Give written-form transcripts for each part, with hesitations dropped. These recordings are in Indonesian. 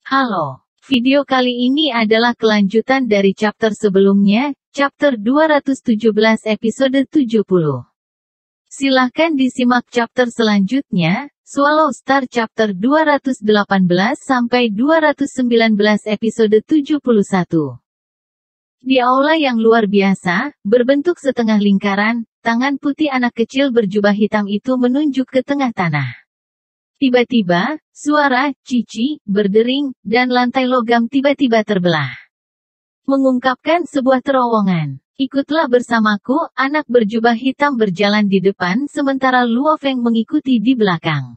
Halo, video kali ini adalah kelanjutan dari chapter sebelumnya, chapter 217 episode 70. Silahkan disimak chapter selanjutnya, Swallow Star chapter 218 sampai 219 episode 71. Di aula yang luar biasa, berbentuk setengah lingkaran, tangan putih anak kecil berjubah hitam itu menunjuk ke tengah tanah. Tiba-tiba, suara cici berdering, dan lantai logam tiba-tiba terbelah. Mengungkapkan sebuah terowongan. Ikutlah bersamaku, anak berjubah hitam berjalan di depan sementara Luo Feng mengikuti di belakang.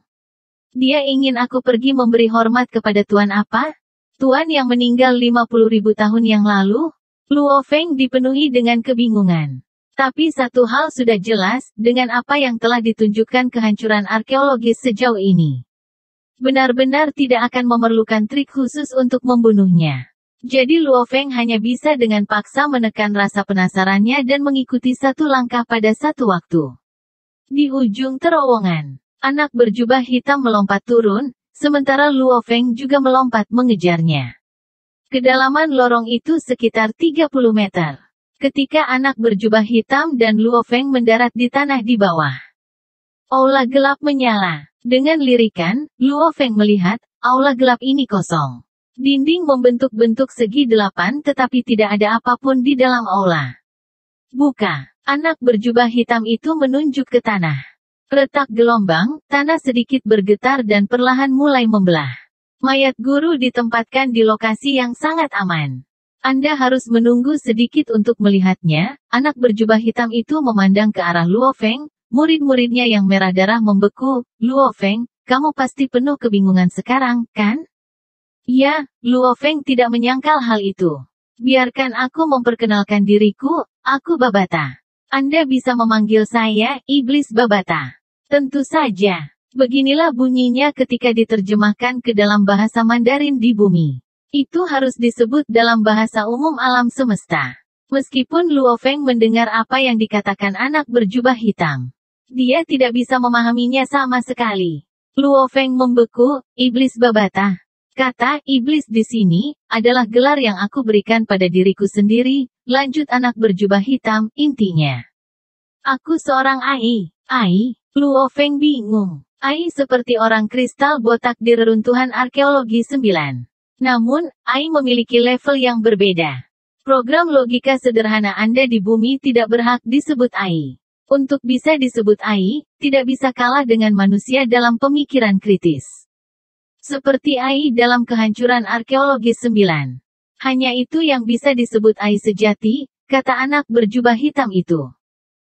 Dia ingin aku pergi memberi hormat kepada Tuan apa? Tuan yang meninggal 50.000 tahun yang lalu? Luo Feng dipenuhi dengan kebingungan. Tapi satu hal sudah jelas, dengan apa yang telah ditunjukkan kehancuran arkeologis sejauh ini. Benar-benar tidak akan memerlukan trik khusus untuk membunuhnya. Jadi Luo Feng hanya bisa dengan paksa menekan rasa penasarannya dan mengikuti satu langkah pada satu waktu. Di ujung terowongan, anak berjubah hitam melompat turun, sementara Luo Feng juga melompat mengejarnya. Kedalaman lorong itu sekitar 30 meter. Ketika anak berjubah hitam dan Luo Feng mendarat di tanah di bawah. Aula gelap menyala. Dengan lirikan, Luo Feng melihat, aula gelap ini kosong. Dinding membentuk-bentuk segi 8 tetapi tidak ada apapun di dalam aula. Buka. Anak berjubah hitam itu menunjuk ke tanah. Retak gelombang, tanah sedikit bergetar dan perlahan mulai membelah. Mayat guru ditempatkan di lokasi yang sangat aman. Anda harus menunggu sedikit untuk melihatnya. Anak berjubah hitam itu memandang ke arah Luo Feng, murid-muridnya yang merah darah membeku. Luo Feng, kamu pasti penuh kebingungan sekarang, kan? Ya, Luo Feng tidak menyangkal hal itu. Biarkan aku memperkenalkan diriku, aku Babata. Anda bisa memanggil saya, Iblis Babata. Tentu saja. Beginilah bunyinya ketika diterjemahkan ke dalam bahasa Mandarin di bumi. Itu harus disebut dalam bahasa umum alam semesta. Meskipun Luo Feng mendengar apa yang dikatakan anak berjubah hitam, dia tidak bisa memahaminya sama sekali. Luo Feng membeku, Iblis Babata. Kata iblis di sini, adalah gelar yang aku berikan pada diriku sendiri, lanjut anak berjubah hitam, intinya. Aku seorang Ai. Ai? Luo Feng bingung. Ai seperti orang kristal botak di reruntuhan arkeologi 9. Namun, Ai memiliki level yang berbeda. Program logika sederhana Anda di bumi tidak berhak disebut Ai. Untuk bisa disebut Ai, tidak bisa kalah dengan manusia dalam pemikiran kritis. Seperti Ai dalam kehancuran arkeologi 9. Hanya itu yang bisa disebut Ai sejati, kata anak berjubah hitam itu.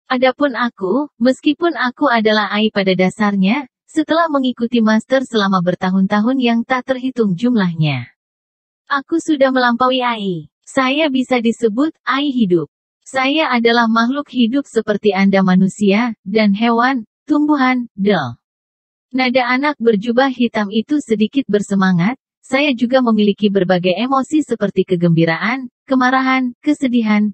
Adapun aku, meskipun aku adalah Ai pada dasarnya, setelah mengikuti master selama bertahun-tahun yang tak terhitung jumlahnya. Aku sudah melampaui Ai. Saya bisa disebut Ai hidup. Saya adalah makhluk hidup seperti Anda manusia, dan hewan, tumbuhan, Nada anak berjubah hitam itu sedikit bersemangat, saya juga memiliki berbagai emosi seperti kegembiraan, kemarahan, kesedihan,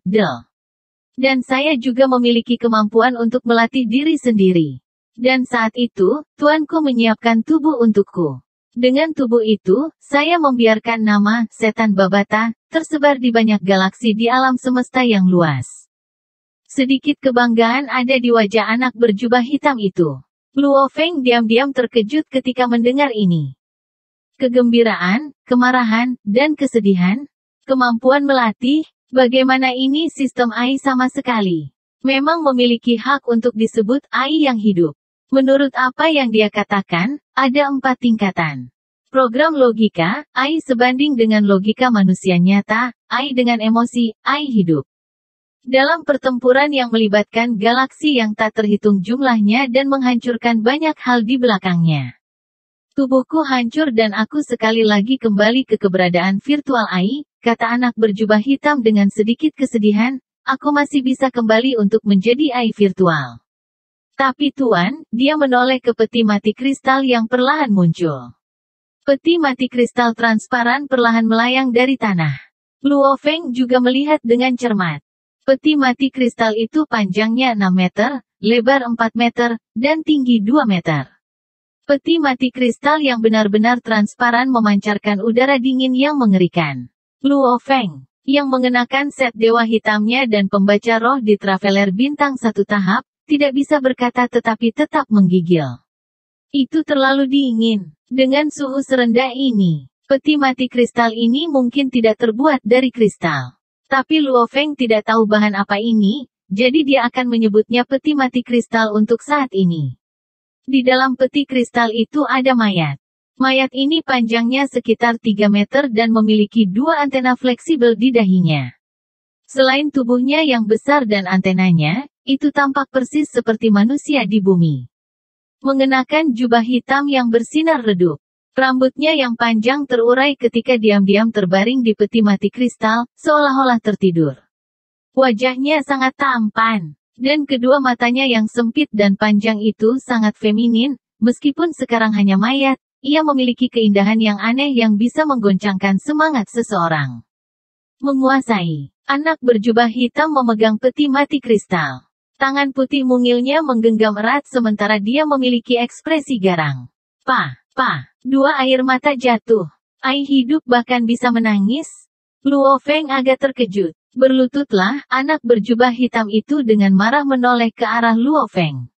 Dan saya juga memiliki kemampuan untuk melatih diri sendiri. Dan saat itu, Tuanku menyiapkan tubuh untukku. Dengan tubuh itu, saya membiarkan nama, Setan Babata, tersebar di banyak galaksi di alam semesta yang luas. Sedikit kebanggaan ada di wajah anak berjubah hitam itu. Luo Feng diam-diam terkejut ketika mendengar ini. Kegembiraan, kemarahan, dan kesedihan? Kemampuan melatih? Bagaimana ini sistem Ai sama sekali? Memang memiliki hak untuk disebut Ai yang hidup. Menurut apa yang dia katakan, ada 4 tingkatan. Program logika, Ai sebanding dengan logika manusia nyata, Ai dengan emosi, Ai hidup. Dalam pertempuran yang melibatkan galaksi yang tak terhitung jumlahnya dan menghancurkan banyak hal di belakangnya. Tubuhku hancur dan aku sekali lagi kembali ke keberadaan virtual Ai, kata anak berjubah hitam dengan sedikit kesedihan, aku masih bisa kembali untuk menjadi Ai virtual. Tapi Tuan, dia menoleh ke peti mati kristal yang perlahan muncul. Peti mati kristal transparan perlahan melayang dari tanah. Luo Feng juga melihat dengan cermat. Peti mati kristal itu panjangnya 6 meter, lebar 4 meter, dan tinggi 2 meter. Peti mati kristal yang benar-benar transparan memancarkan udara dingin yang mengerikan. Luo Feng, yang mengenakan set dewa hitamnya dan pembaca roh di Traveler bintang 1 tahap, tidak bisa berkata tetapi tetap menggigil. Itu terlalu dingin. Dengan suhu serendah ini, peti mati kristal ini mungkin tidak terbuat dari kristal. Tapi Luo Feng tidak tahu bahan apa ini, jadi dia akan menyebutnya peti mati kristal untuk saat ini. Di dalam peti kristal itu ada mayat. Mayat ini panjangnya sekitar 3 meter dan memiliki 2 antena fleksibel di dahinya. Selain tubuhnya yang besar dan antenanya, itu tampak persis seperti manusia di bumi. Mengenakan jubah hitam yang bersinar redup. Rambutnya yang panjang terurai ketika diam-diam terbaring di peti mati kristal, seolah-olah tertidur. Wajahnya sangat tampan. Dan kedua matanya yang sempit dan panjang itu sangat feminin, meskipun sekarang hanya mayat, ia memiliki keindahan yang aneh yang bisa menggoncangkan semangat seseorang. Menguasai. Anak berjubah hitam memegang peti mati kristal. Tangan putih mungilnya menggenggam erat sementara dia memiliki ekspresi garang. Dua air mata jatuh. Air hidup bahkan bisa menangis. Luo Feng agak terkejut. Berlututlah, anak berjubah hitam itu dengan marah menoleh ke arah Luo Feng.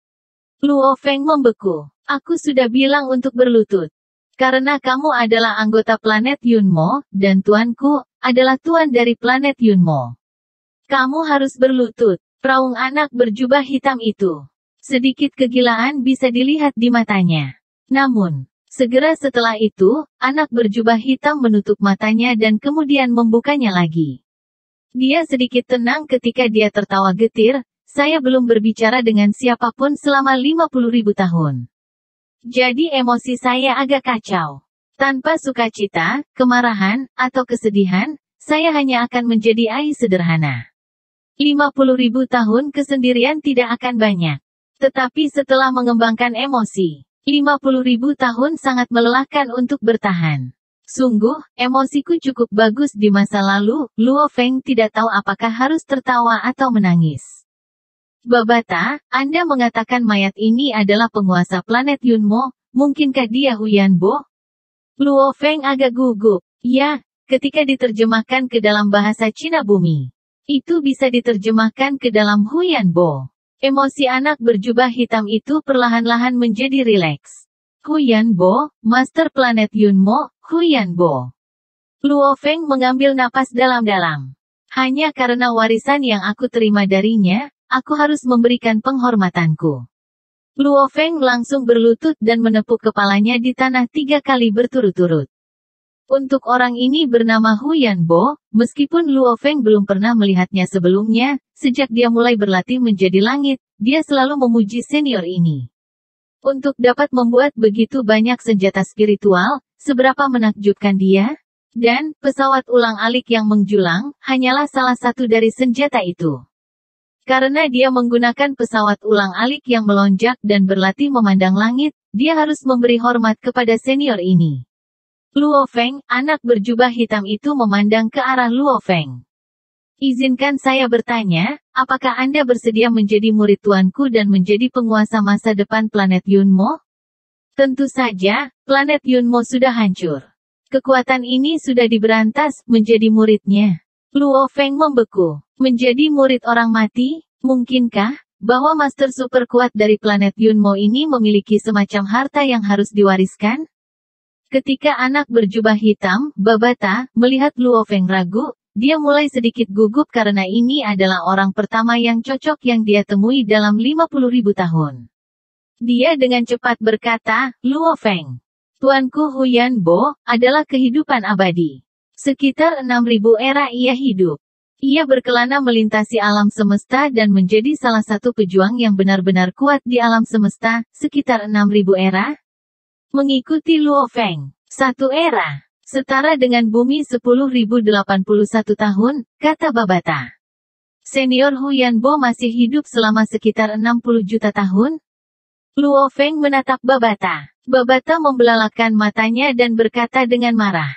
Luo Feng membeku. Aku sudah bilang untuk berlutut. Karena kamu adalah anggota planet Yunmo, dan tuanku, adalah tuan dari planet Yunmo. Kamu harus berlutut. Raung anak berjubah hitam itu. Sedikit kegilaan bisa dilihat di matanya. Namun, segera setelah itu, anak berjubah hitam menutup matanya dan kemudian membukanya lagi. Dia sedikit tenang ketika dia tertawa getir, saya belum berbicara dengan siapapun selama 50.000 tahun. Jadi emosi saya agak kacau. Tanpa sukacita, kemarahan, atau kesedihan, saya hanya akan menjadi ai sederhana. 50.000 tahun kesendirian tidak akan banyak. Tetapi setelah mengembangkan emosi, 50.000 tahun sangat melelahkan untuk bertahan. Sungguh, emosiku cukup bagus di masa lalu. Luo Feng tidak tahu apakah harus tertawa atau menangis. Babata, Anda mengatakan mayat ini adalah penguasa planet Yunmo, mungkinkah dia Huyan Bo? Luo Feng agak gugup. Ya, ketika diterjemahkan ke dalam bahasa Cina bumi. Itu bisa diterjemahkan ke dalam Huyan Bo. Emosi anak berjubah hitam itu perlahan-lahan menjadi rileks. Huyan Bo, Master Planet Yunmo, Huyan Bo. Luo Feng mengambil napas dalam-dalam. Hanya karena warisan yang aku terima darinya, aku harus memberikan penghormatanku. Luo Feng langsung berlutut dan menepuk kepalanya di tanah 3 kali berturut-turut. Untuk orang ini bernama Huyan Bo, meskipun Luo Feng belum pernah melihatnya sebelumnya, sejak dia mulai berlatih menjadi langit, dia selalu memuji senior ini. Untuk dapat membuat begitu banyak senjata spiritual, seberapa menakjubkan dia? Dan, pesawat ulang-alik yang menjulang, hanyalah salah satu dari senjata itu. Karena dia menggunakan pesawat ulang-alik yang melonjak dan berlatih memandang langit, dia harus memberi hormat kepada senior ini. Luo Feng, anak berjubah hitam itu memandang ke arah Luo Feng. Izinkan saya bertanya, apakah Anda bersedia menjadi murid tuanku dan menjadi penguasa masa depan planet Yunmo? Tentu saja, planet Yunmo sudah hancur. Kekuatan ini sudah diberantas, menjadi muridnya. Luo Feng membeku. Menjadi murid orang mati? Mungkinkah, bahwa master super kuat dari planet Yunmo ini memiliki semacam harta yang harus diwariskan? Ketika anak berjubah hitam, Babata, melihat Luo Feng ragu, dia mulai sedikit gugup karena ini adalah orang pertama yang cocok yang dia temui dalam 50.000 tahun. Dia dengan cepat berkata, Luo Feng. Tuanku Huyan Bo, adalah kehidupan abadi. Sekitar 6.000 era ia hidup. Ia berkelana melintasi alam semesta dan menjadi salah satu pejuang yang benar-benar kuat di alam semesta, sekitar 6.000 era. Mengikuti Luo Feng, satu era. Setara dengan bumi 10.081 tahun, kata Babata. Senior Huyan Bo masih hidup selama sekitar 60 juta tahun? Luo Feng menatap Babata. Babata membelalakkan matanya dan berkata dengan marah.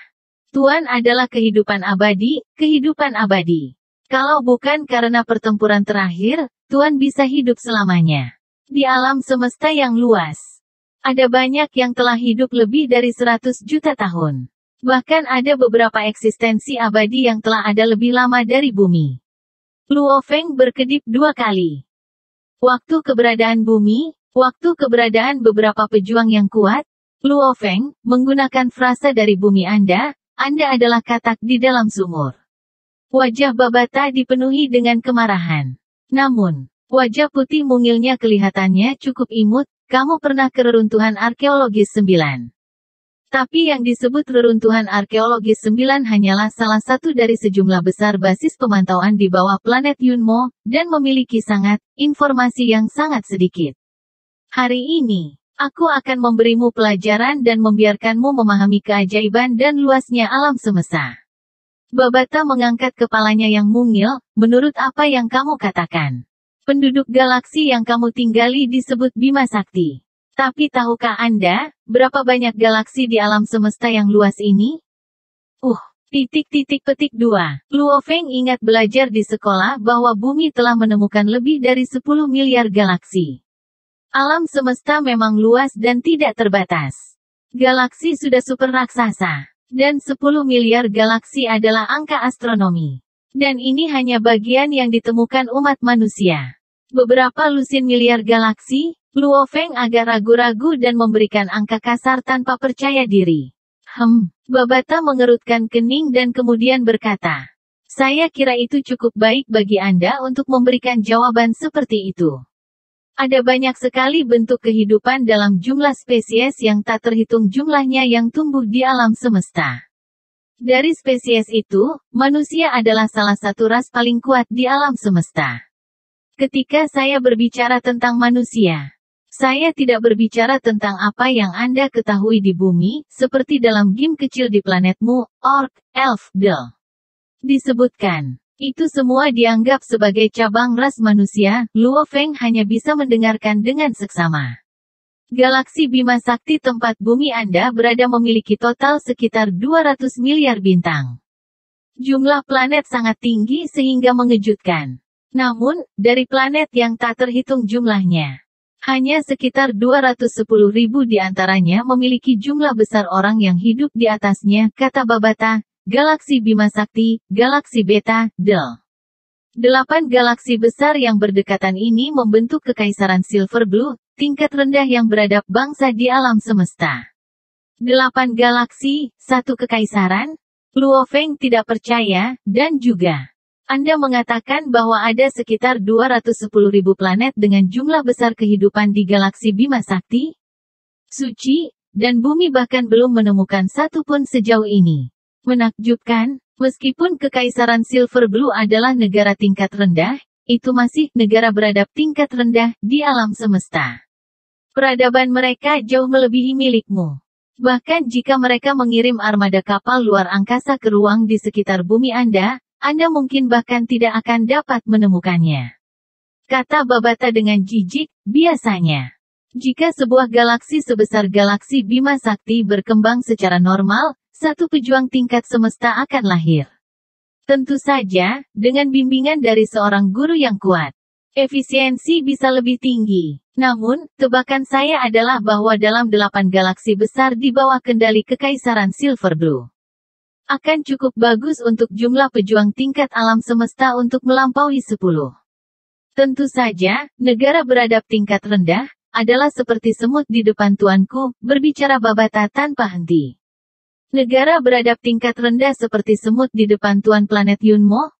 Tuan adalah kehidupan abadi, kehidupan abadi. Kalau bukan karena pertempuran terakhir, Tuan bisa hidup selamanya. Di alam semesta yang luas. Ada banyak yang telah hidup lebih dari 100 juta tahun. Bahkan ada beberapa eksistensi abadi yang telah ada lebih lama dari bumi. Luo Feng berkedip 2 kali. Waktu keberadaan bumi, waktu keberadaan beberapa pejuang yang kuat, Luo Feng, menggunakan frasa dari bumi Anda adalah katak di dalam sumur. Wajah Babata dipenuhi dengan kemarahan. Namun, wajah putih mungilnya kelihatannya cukup imut. Kamu pernah ke reruntuhan arkeologis 9. Tapi yang disebut reruntuhan arkeologis 9 hanyalah salah satu dari sejumlah besar basis pemantauan di bawah planet Yunmo, dan memiliki informasi yang sangat sedikit. Hari ini, aku akan memberimu pelajaran dan membiarkanmu memahami keajaiban dan luasnya alam semesta. Babata mengangkat kepalanya yang mungil, menurut apa yang kamu katakan. Penduduk galaksi yang kamu tinggali disebut Bima Sakti. Tapi tahukah Anda, berapa banyak galaksi di alam semesta yang luas ini? Petik 2. Luo Feng ingat belajar di sekolah bahwa bumi telah menemukan lebih dari 10 miliar galaksi. Alam semesta memang luas dan tidak terbatas. Galaksi sudah super raksasa. Dan 10 miliar galaksi adalah angka astronomi. Dan ini hanya bagian yang ditemukan umat manusia. Beberapa lusin miliar galaksi, Luo Feng agak ragu-ragu dan memberikan angka kasar tanpa percaya diri. Babata mengerutkan kening dan kemudian berkata, saya kira itu cukup baik bagi Anda untuk memberikan jawaban seperti itu. Ada banyak sekali bentuk kehidupan dalam jumlah spesies yang tak terhitung jumlahnya yang tumbuh di alam semesta. Dari spesies itu, manusia adalah salah satu ras paling kuat di alam semesta. Ketika saya berbicara tentang manusia, saya tidak berbicara tentang apa yang Anda ketahui di bumi, seperti dalam game kecil di planetmu, Orc, Elf, Del. Disebutkan. Itu semua dianggap sebagai cabang ras manusia. Luo Feng hanya bisa mendengarkan dengan seksama. Galaksi Bima Sakti tempat bumi Anda berada memiliki total sekitar 200 miliar bintang. Jumlah planet sangat tinggi sehingga mengejutkan. Namun, dari planet yang tak terhitung jumlahnya, hanya sekitar 210.000 di antaranya memiliki jumlah besar orang yang hidup di atasnya, kata Babata. Galaksi Bima Sakti, Galaksi Beta, Del. 8 galaksi besar yang berdekatan ini membentuk Kekaisaran Silver Blue, tingkat rendah yang beradab bangsa di alam semesta. 8 galaksi, 1 kekaisaran? Luo Feng tidak percaya, dan juga, Anda mengatakan bahwa ada sekitar 210.000 planet dengan jumlah besar kehidupan di galaksi Bima Sakti? Suci, dan bumi bahkan belum menemukan satu pun sejauh ini. Menakjubkan, meskipun Kekaisaran Silver Blue adalah negara tingkat rendah, itu masih negara beradab tingkat rendah di alam semesta. Peradaban mereka jauh melebihi milikmu. Bahkan jika mereka mengirim armada kapal luar angkasa ke ruang di sekitar bumi Anda mungkin bahkan tidak akan dapat menemukannya. Kata Babata dengan jijik, biasanya. Jika sebuah galaksi sebesar galaksi Bima Sakti berkembang secara normal, satu pejuang tingkat semesta akan lahir. Tentu saja, dengan bimbingan dari seorang guru yang kuat. Efisiensi bisa lebih tinggi. Namun, tebakan saya adalah bahwa dalam 8 galaksi besar di bawah kendali Kekaisaran Silver Blue, akan cukup bagus untuk jumlah pejuang tingkat alam semesta untuk melampaui 10. Tentu saja, negara beradab tingkat rendah, adalah seperti semut di depan tuanku, berbicara Babata tanpa henti. Negara beradab tingkat rendah seperti semut di depan tuan planet Yunmo?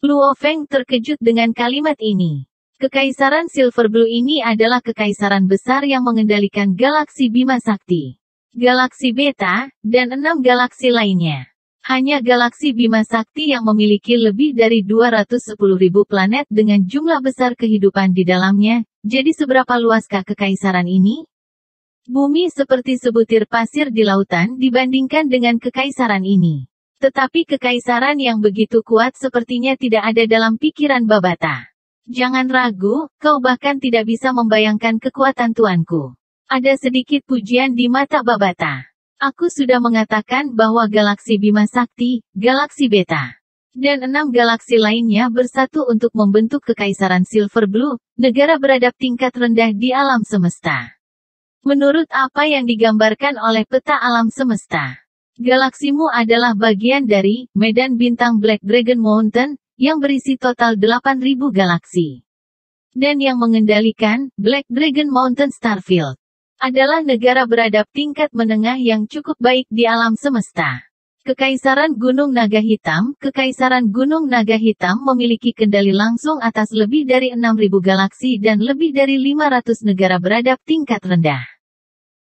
Luo Feng terkejut dengan kalimat ini. Kekaisaran Silver Blue ini adalah kekaisaran besar yang mengendalikan galaksi Bima Sakti, galaksi Beta, dan 6 galaksi lainnya. Hanya galaksi Bima Sakti yang memiliki lebih dari 210.000 planet dengan jumlah besar kehidupan di dalamnya. Jadi seberapa luaskah kekaisaran ini? Bumi seperti sebutir pasir di lautan dibandingkan dengan kekaisaran ini. Tetapi kekaisaran yang begitu kuat sepertinya tidak ada dalam pikiran Babata. Jangan ragu, kau bahkan tidak bisa membayangkan kekuatan tuanku. Ada sedikit pujian di mata Babata. Aku sudah mengatakan bahwa galaksi Bima Sakti, galaksi Beta, dan 6 galaksi lainnya bersatu untuk membentuk Kekaisaran Silver Blue, negara beradab tingkat rendah di alam semesta. Menurut apa yang digambarkan oleh peta alam semesta, galaksimu adalah bagian dari medan bintang Black Dragon Mountain, yang berisi total 8.000 galaksi. Dan yang mengendalikan Black Dragon Mountain Starfield adalah negara beradab tingkat menengah yang cukup baik di alam semesta. Kekaisaran Gunung Naga Hitam memiliki kendali langsung atas lebih dari 6.000 galaksi dan lebih dari 500 negara beradab tingkat rendah.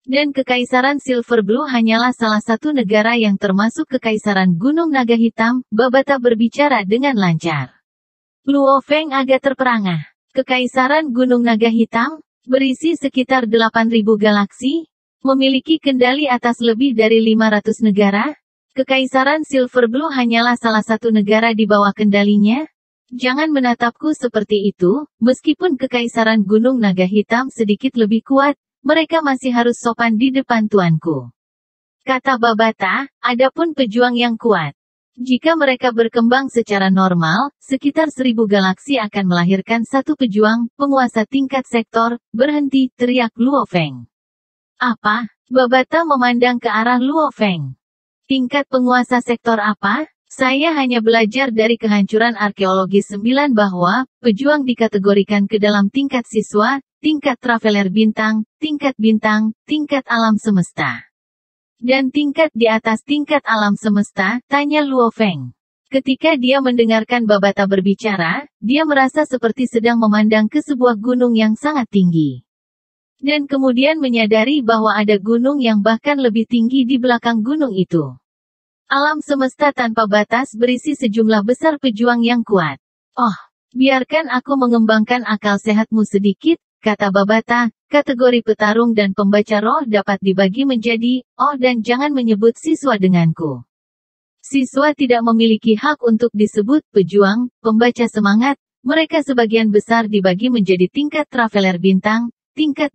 Dan Kekaisaran Silver Blue hanyalah salah satu negara yang termasuk Kekaisaran Gunung Naga Hitam. Babata berbicara dengan lancar. Luo Feng agak terperangah. Kekaisaran Gunung Naga Hitam, berisi sekitar 8.000 galaksi, memiliki kendali atas lebih dari 500 negara. Kekaisaran Silver Blue hanyalah salah satu negara di bawah kendalinya. Jangan menatapku seperti itu, meskipun Kekaisaran Gunung Naga Hitam sedikit lebih kuat, mereka masih harus sopan di depan tuanku. Kata Babata, adapun pejuang yang kuat. Jika mereka berkembang secara normal, sekitar 1.000 galaksi akan melahirkan satu pejuang, penguasa tingkat sektor. Berhenti, teriak Luo Feng. Apa? Babata memandang ke arah Luo Feng. Tingkat penguasa sektor apa? Saya hanya belajar dari kehancuran arkeologi 9 bahwa, pejuang dikategorikan ke dalam tingkat siswa, tingkat traveler bintang, tingkat alam semesta. Dan tingkat di atas tingkat alam semesta, tanya Luo Feng. Ketika dia mendengarkan Babata berbicara, dia merasa seperti sedang memandang ke sebuah gunung yang sangat tinggi. Dan kemudian menyadari bahwa ada gunung yang bahkan lebih tinggi di belakang gunung itu. Alam semesta tanpa batas berisi sejumlah besar pejuang yang kuat. Oh, biarkan aku mengembangkan akal sehatmu sedikit, kata Babata. Kategori petarung dan pembaca roh dapat dibagi menjadi, dan jangan menyebut siswa denganku. Siswa tidak memiliki hak untuk disebut pejuang, pembaca semangat. Mereka sebagian besar dibagi menjadi tingkat traveler bintang, tingkat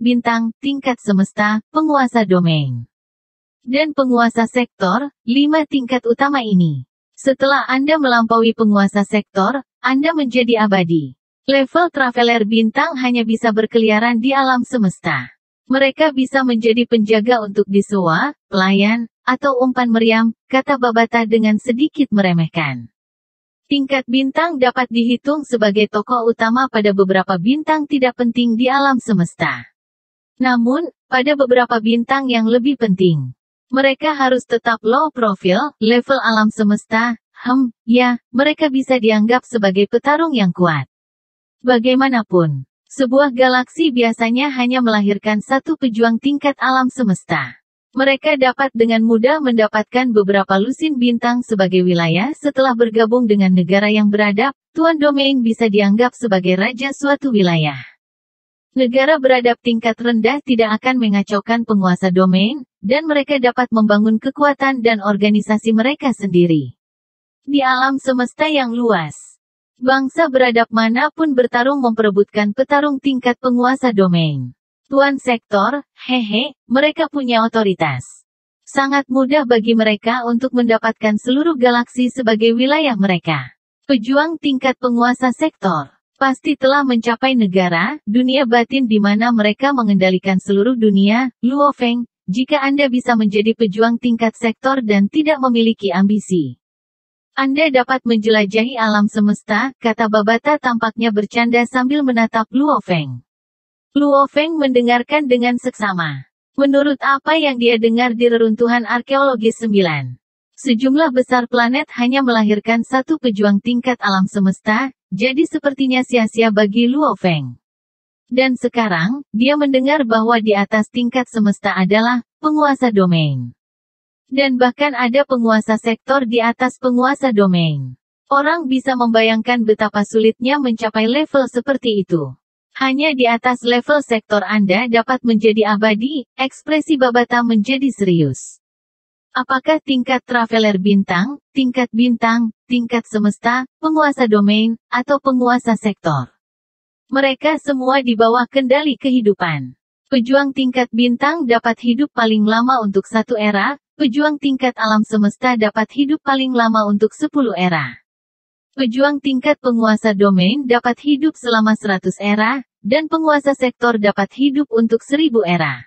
semesta, penguasa domain, dan penguasa sektor. 5 tingkat utama ini. Setelah Anda melampaui penguasa sektor, Anda menjadi abadi. Level traveler bintang hanya bisa berkeliaran di alam semesta. Mereka bisa menjadi penjaga untuk disewa, pelayan, atau umpan meriam, kata Babata dengan sedikit meremehkan. Tingkat bintang dapat dihitung sebagai tokoh utama pada beberapa bintang tidak penting di alam semesta. Namun, pada beberapa bintang yang lebih penting, mereka harus tetap low profile, level alam semesta. Mereka bisa dianggap sebagai petarung yang kuat. Bagaimanapun, sebuah galaksi biasanya hanya melahirkan satu pejuang tingkat alam semesta. Mereka dapat dengan mudah mendapatkan beberapa lusin bintang sebagai wilayah setelah bergabung dengan negara yang beradab. Tuan domain bisa dianggap sebagai raja suatu wilayah. Negara beradab tingkat rendah tidak akan mengacaukan penguasa domain, dan mereka dapat membangun kekuatan dan organisasi mereka sendiri. Di alam semesta yang luas, bangsa beradab manapun bertarung memperebutkan petarung tingkat penguasa domain. Tuan sektor, mereka punya otoritas. Sangat mudah bagi mereka untuk mendapatkan seluruh galaksi sebagai wilayah mereka. Pejuang tingkat penguasa sektor pasti telah mencapai negara, dunia batin di mana mereka mengendalikan seluruh dunia. Luo Feng, jika Anda bisa menjadi pejuang tingkat sektor dan tidak memiliki ambisi, Anda dapat menjelajahi alam semesta, kata Babata tampaknya bercanda sambil menatap Luo Feng. Luo Feng mendengarkan dengan seksama. Menurut apa yang dia dengar di reruntuhan arkeologi 9, sejumlah besar planet hanya melahirkan satu pejuang tingkat alam semesta, jadi sepertinya sia-sia bagi Luo Feng. Dan sekarang, dia mendengar bahwa di atas tingkat semesta adalah penguasa domain. Dan bahkan ada penguasa sektor di atas penguasa domain. Orang bisa membayangkan betapa sulitnya mencapai level seperti itu. Hanya di atas level sektor Anda dapat menjadi abadi. Ekspresi Babata menjadi serius. Apakah tingkat traveler bintang, tingkat semesta, penguasa domain, atau penguasa sektor? Mereka semua di bawah kendali kehidupan. Pejuang tingkat bintang dapat hidup paling lama untuk 1 era. Pejuang tingkat alam semesta dapat hidup paling lama untuk 10 era. Pejuang tingkat penguasa domain dapat hidup selama 100 era, dan penguasa sektor dapat hidup untuk 1000 era.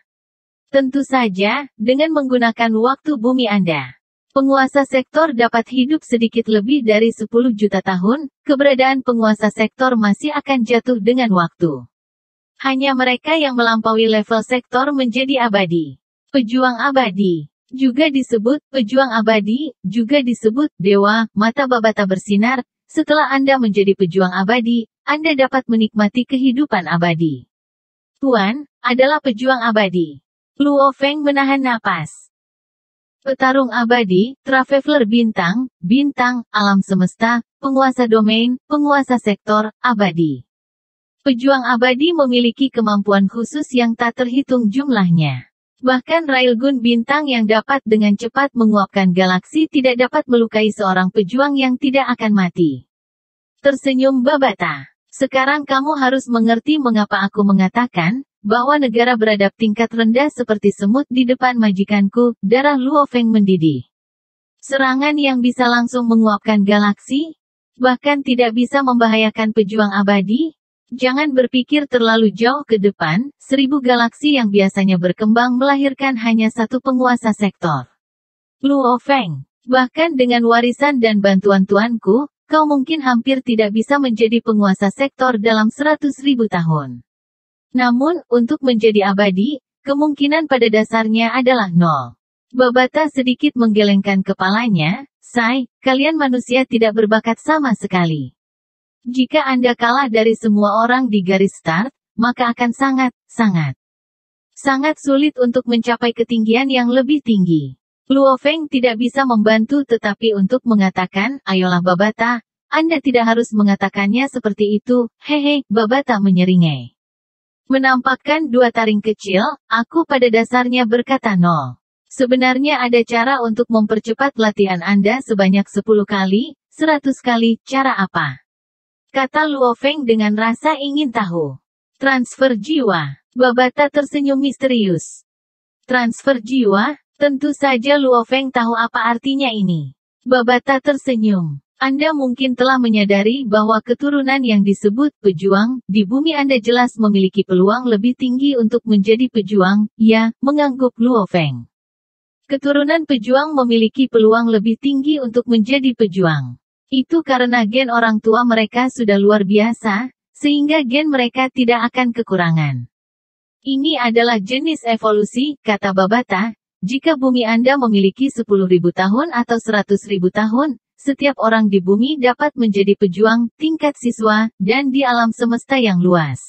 Tentu saja, dengan menggunakan waktu bumi Anda. Penguasa sektor dapat hidup sedikit lebih dari 10 juta tahun, keberadaan penguasa sektor masih akan jatuh dengan waktu. Hanya mereka yang melampaui level sektor menjadi abadi. Pejuang abadi. Juga disebut pejuang abadi, juga disebut dewa, mata Babata bersinar. Setelah Anda menjadi pejuang abadi, Anda dapat menikmati kehidupan abadi. Tuan, adalah pejuang abadi. Luo Feng menahan napas. Petarung abadi, traveler bintang, bintang, alam semesta, penguasa domain, penguasa sektor, abadi. Pejuang abadi memiliki kemampuan khusus yang tak terhitung jumlahnya. Bahkan railgun bintang yang dapat dengan cepat menguapkan galaksi tidak dapat melukai seorang pejuang yang tidak akan mati. Tersenyum Babata. Sekarang kamu harus mengerti mengapa aku mengatakan bahwa negara beradab tingkat rendah seperti semut di depan majikanku, darah Luo Feng mendidih. Serangan yang bisa langsung menguapkan galaksi, bahkan tidak bisa membahayakan pejuang abadi. Jangan berpikir terlalu jauh ke depan, 1000 galaksi yang biasanya berkembang melahirkan hanya satu penguasa sektor. Luo Feng, bahkan dengan warisan dan bantuan tuanku, kau mungkin hampir tidak bisa menjadi penguasa sektor dalam 100.000 tahun. Namun, untuk menjadi abadi, kemungkinan pada dasarnya adalah nol. Babata sedikit menggelengkan kepalanya, Sai, kalian manusia tidak berbakat sama sekali. Jika Anda kalah dari semua orang di garis start, maka akan sangat sulit untuk mencapai ketinggian yang lebih tinggi. Luo Feng tidak bisa membantu tetapi untuk mengatakan, ayolah Babata, Anda tidak harus mengatakannya seperti itu, hehe, Babata menyeringai. Menampakkan dua taring kecil, aku pada dasarnya berkata nol. Sebenarnya ada cara untuk mempercepat latihan Anda sebanyak 10 kali, 100 kali, cara apa? Kata Luo Feng dengan rasa ingin tahu. Transfer jiwa. Babata tersenyum misterius. Transfer jiwa? Tentu saja Luo Feng tahu apa artinya ini. Babata tersenyum. Anda mungkin telah menyadari bahwa keturunan yang disebut pejuang, di bumi Anda jelas memiliki peluang lebih tinggi untuk menjadi pejuang, ya, mengangguk Luo Feng. Keturunan pejuang memiliki peluang lebih tinggi untuk menjadi pejuang. Itu karena gen orang tua mereka sudah luar biasa, sehingga gen mereka tidak akan kekurangan. Ini adalah jenis evolusi, kata Babata, jika bumi Anda memiliki 10.000 tahun atau 100.000 tahun, setiap orang di bumi dapat menjadi pejuang, tingkat siswa, dan di alam semesta yang luas.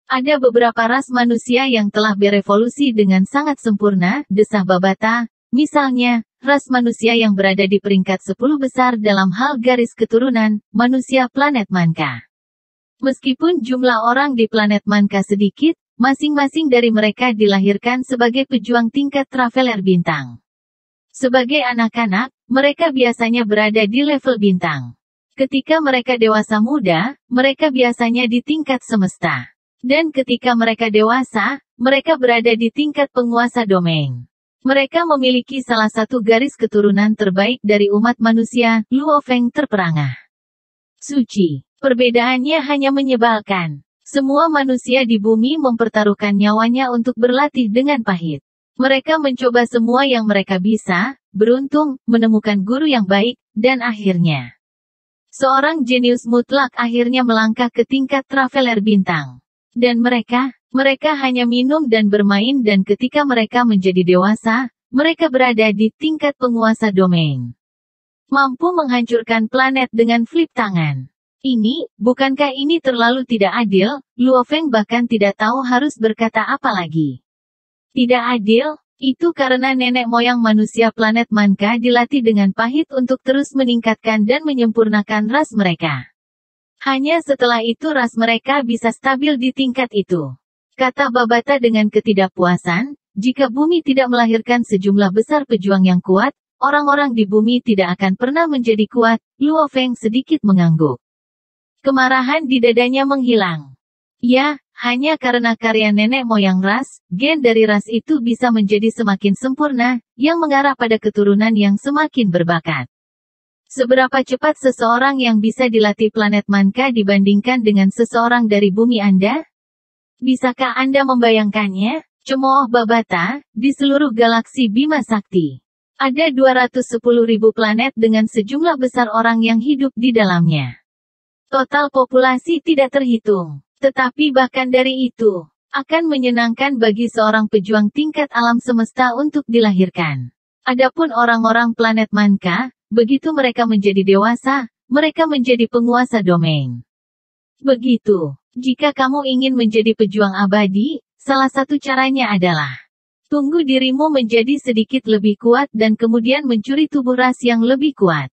Ada beberapa ras manusia yang telah berevolusi dengan sangat sempurna, desah Babata, misalnya, ras manusia yang berada di peringkat 10 besar dalam hal garis keturunan, manusia planet Manka. Meskipun jumlah orang di planet Manka sedikit, masing-masing dari mereka dilahirkan sebagai pejuang tingkat traveler bintang. Sebagai anak-anak, mereka biasanya berada di level bintang. Ketika mereka dewasa muda, mereka biasanya di tingkat semesta. Dan ketika mereka dewasa, mereka berada di tingkat penguasa domain. Mereka memiliki salah satu garis keturunan terbaik dari umat manusia, Luo Feng terperangah. Suci. Perbedaannya hanya menyebalkan. Semua manusia di bumi mempertaruhkan nyawanya untuk berlatih dengan pahit. Mereka mencoba semua yang mereka bisa, beruntung, menemukan guru yang baik, dan akhirnya seorang jenius mutlak akhirnya melangkah ke tingkat traveler bintang. Dan mereka hanya minum dan bermain dan ketika mereka menjadi dewasa, mereka berada di tingkat penguasa domain. Mampu menghancurkan planet dengan flip tangan. Bukankah ini terlalu tidak adil? Luo Feng bahkan tidak tahu harus berkata apa lagi. Tidak adil? Itu karena nenek moyang manusia planet Manka dilatih dengan pahit untuk terus meningkatkan dan menyempurnakan ras mereka. Hanya setelah itu ras mereka bisa stabil di tingkat itu. Kata Babata dengan ketidakpuasan, jika bumi tidak melahirkan sejumlah besar pejuang yang kuat, orang-orang di bumi tidak akan pernah menjadi kuat. Luo Feng sedikit mengangguk. Kemarahan di dadanya menghilang. Ya, hanya karena karya nenek moyang ras, gen dari ras itu bisa menjadi semakin sempurna, yang mengarah pada keturunan yang semakin berbakat. Seberapa cepat seseorang yang bisa dilatih planet Manka dibandingkan dengan seseorang dari bumi Anda? Bisakah Anda membayangkannya? Cemooh Babata, di seluruh galaksi Bima Sakti. Ada 210.000 planet dengan sejumlah besar orang yang hidup di dalamnya. Total populasi tidak terhitung. Tetapi bahkan dari itu, akan menyenangkan bagi seorang pejuang tingkat alam semesta untuk dilahirkan. Adapun orang-orang planet Manka, begitu mereka menjadi dewasa, mereka menjadi penguasa domain. Begitu, jika kamu ingin menjadi pejuang abadi, salah satu caranya adalah tunggu dirimu menjadi sedikit lebih kuat dan kemudian mencuri tubuh ras yang lebih kuat.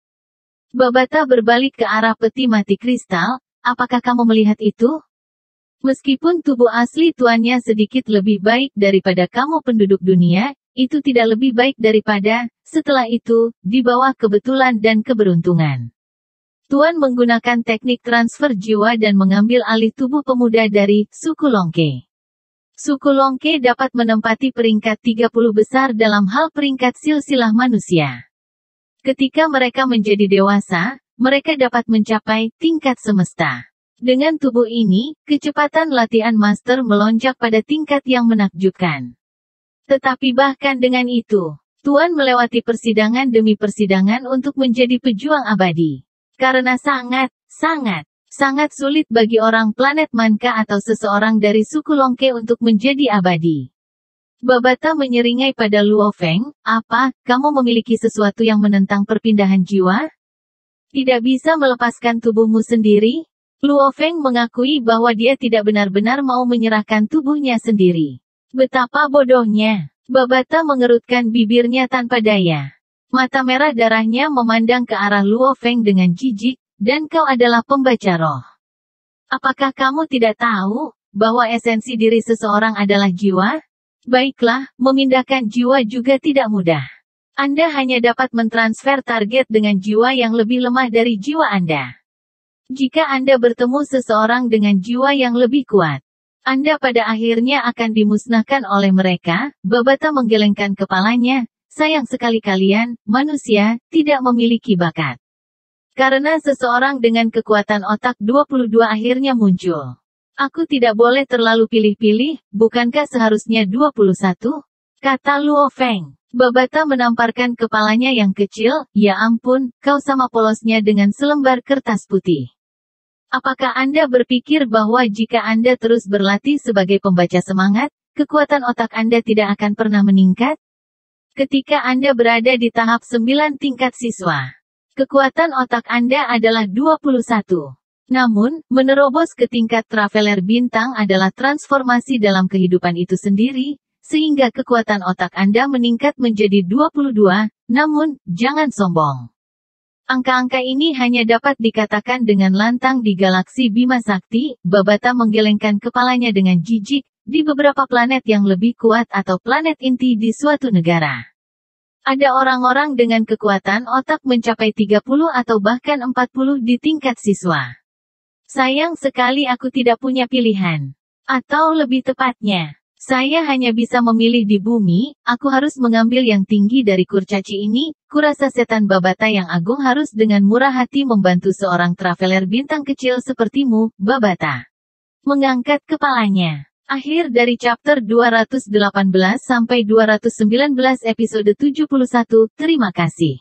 Babata berbalik ke arah peti mati kristal, apakah kamu melihat itu? Meskipun tubuh asli tuannya sedikit lebih baik daripada kamu penduduk dunia, itu tidak lebih baik daripada, setelah itu, di bawah kebetulan dan keberuntungan. Tuan menggunakan teknik transfer jiwa dan mengambil alih tubuh pemuda dari suku Longke. Suku Longke dapat menempati peringkat 30 besar dalam hal peringkat silsilah manusia. Ketika mereka menjadi dewasa, mereka dapat mencapai tingkat semesta. Dengan tubuh ini, kecepatan latihan master melonjak pada tingkat yang menakjubkan. Tetapi bahkan dengan itu, Tuan melewati persidangan demi persidangan untuk menjadi pejuang abadi. Karena sangat sulit bagi orang planet Manka atau seseorang dari suku Longke untuk menjadi abadi. Babata menyeringai pada Luo Feng, apa, kamu memiliki sesuatu yang menentang perpindahan jiwa? Tidak bisa melepaskan tubuhmu sendiri? Luo Feng mengakui bahwa dia tidak benar-benar mau menyerahkan tubuhnya sendiri. Betapa bodohnya. Babata mengerutkan bibirnya tanpa daya. Mata merah darahnya memandang ke arah Luo Feng dengan jijik, dan kau adalah pembaca roh. Apakah kamu tidak tahu bahwa esensi diri seseorang adalah jiwa? Baiklah, memindahkan jiwa juga tidak mudah. Anda hanya dapat mentransfer target dengan jiwa yang lebih lemah dari jiwa Anda. Jika Anda bertemu seseorang dengan jiwa yang lebih kuat, Anda pada akhirnya akan dimusnahkan oleh mereka. Babata menggelengkan kepalanya, sayang sekali kalian, manusia, tidak memiliki bakat. Karena seseorang dengan kekuatan otak 22 akhirnya muncul. Aku tidak boleh terlalu pilih-pilih, bukankah seharusnya 21? Kata Luo Feng. Babata menamparkan kepalanya yang kecil, ya ampun, kau sama polosnya dengan selembar kertas putih. Apakah Anda berpikir bahwa jika Anda terus berlatih sebagai pembaca semangat, kekuatan otak Anda tidak akan pernah meningkat? Ketika Anda berada di tahap 9 tingkat siswa, kekuatan otak Anda adalah 21. Namun, menerobos ke tingkat traveler bintang adalah transformasi dalam kehidupan itu sendiri, sehingga kekuatan otak Anda meningkat menjadi 22, namun, jangan sombong. Angka-angka ini hanya dapat dikatakan dengan lantang di galaksi Bima Sakti. Babata menggelengkan kepalanya dengan jijik, di beberapa planet yang lebih kuat atau planet inti di suatu negara. Ada orang-orang dengan kekuatan otak mencapai 30 atau bahkan 40 di tingkat siswa. Sayang sekali aku tidak punya pilihan. Atau lebih tepatnya, saya hanya bisa memilih di bumi, aku harus mengambil yang tinggi dari kurcaci ini. Kurasa setan Babata yang agung harus dengan murah hati membantu seorang traveler bintang kecil sepertimu, Babata. Mengangkat kepalanya. Akhir dari chapter 218 sampai 219 episode 71, terima kasih.